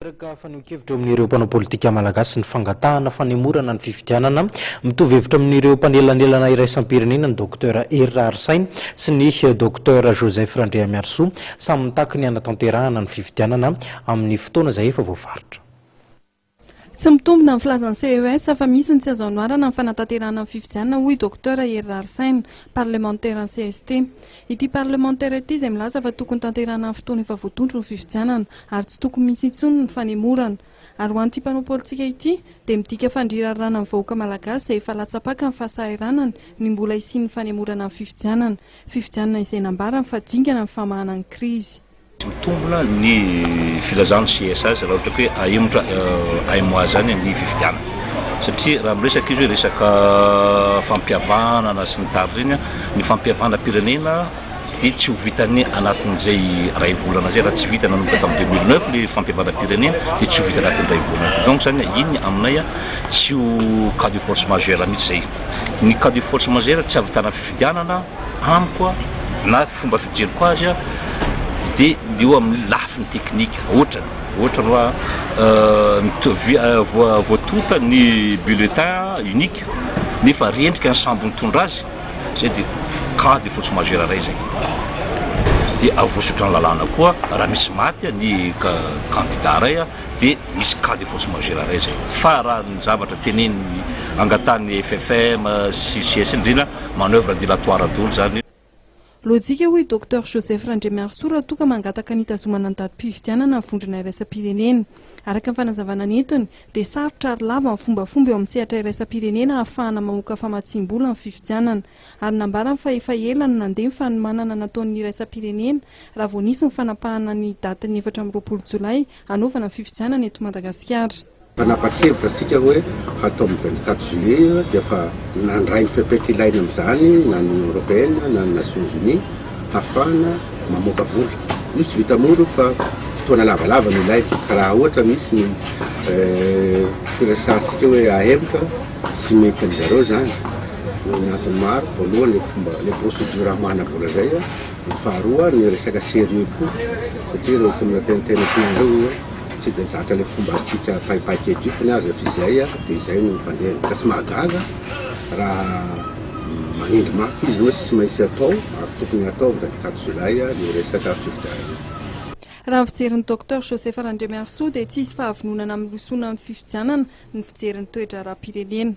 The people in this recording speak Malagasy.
Reka fanokevitra amin'ireo mpanao politika malagasy ny fangatahana fanemorana ny fifidianana mitovy hevitra amin'ireo mpanelanelana iraisam-pirenena ny Dr Herra Arsainy sy ny Dr Joseph Randriamiarsoa samy mitaky ny anatanterahana ny fifidianana amin'ny fotoana izay efa voafaritra. Tsy mitombina ny filazan'ny CES fa misy ny tsy azo anoharana ny fanatanterahana ny fifidianana hoy Dr Herra Arsainy, parlementaire ny CST. Ity parlementaire ity izay milaza fa tokony tanterahana amin'ny fotoana efa voatondro ny fifidianana ary tsy tokony misy intsony ny fanemorana. Ary ho an'ity mpanao politika ity dia midika fandrirarana ny vahoaka malagasy izay efa latsapaka ny fahasahiranany ny mbola isian'ny fanemorana ny fifidianana. Fifidianana izay nambarany fa dingana ny famahana ny krizy. Mitombona ny filazan'ny CSA raha ohatra hoe ahemotra aimoa zany ny fifidianana satria raha miresaka izy hoe resaka fampihavanana sy ny tariny iny ny fampihavana-pirenena dia tsy ho vitany anatin'izay ray volana zay raha tsy vita nanomboka tamin'ny 2009 le fampihavana-pirenena dia tsy ho vita anatin'ny ray volana donc zany iny aminay tsy ho cas de force majeure mihitsy zay. Ny cas de force majeure tsy avitana fifidianana amiko na fomba fijeriko azy dia eo amin'ny lafiny teknika ohatrany hoa voatota ny bulletin unique nefa rendrika ny sambo nitondra azy zay dia cas de force majeure ray zay. Dia avosotra ny lalàna koa raha misy maty ny candidat ray dia misy cas de force majeure ray zay. Fa raha ny zavatra teneny angatany FFM sy CSN indrindra manœuvre dilatoire daholo zany. Lojika hoy Dr Joseph Randriamiarsoa raha toa ka mangataka ny tazomana ny datim-pifidianana ny vondrona iraisam-pirenena. Araka ny fanazavana netony dia sarotra ary lava ny fombafomba eo amin'ny sehatra iraisam-pirenena ahafahana mamoaka famatsim-bola ny fifidianana. Ary nambarany fa efa ela no nandeha ny fanomanana nataon'ny iraisam-pirenena raha vao nisy ny fanapahana ny daty ny 4 Jolay hanaovana ny fifidianana eto Madagasikara. Fanapa-kevitra asika hoe hatao amin'ny 24 Juillet dia fa nandray ny fepekilaina amin'izany na ny Européenne na ny Nations Unies hafana mamoaka vola. Io tsy vita moro fa fotoana lavalava no ilaina. Raha ohatra misy ny firesansika hoe ahemotra tsy mety amin'izareo zany. Ny antony maro voalohany le procédure hamana vola zay, ny faharoa ny resaka sérieux koa satria ireo communauté internationale reo tsy dia zatra le fomba azitsika paipaiky eto fa ny azo fizay dia izay no fandeha ka tsy mahagaga raha manindry mafy izy hoe tsy maintsy atao ary tokony atao 24 Jolay ny resaka fifidianana. Raha ny fijerin'ny Dr Joseph Randriamiarsoa dia tsy hisy fahavononana amin'ny losona amin'ny fifidianana ny fijerin'ny toetra ara-pirenena.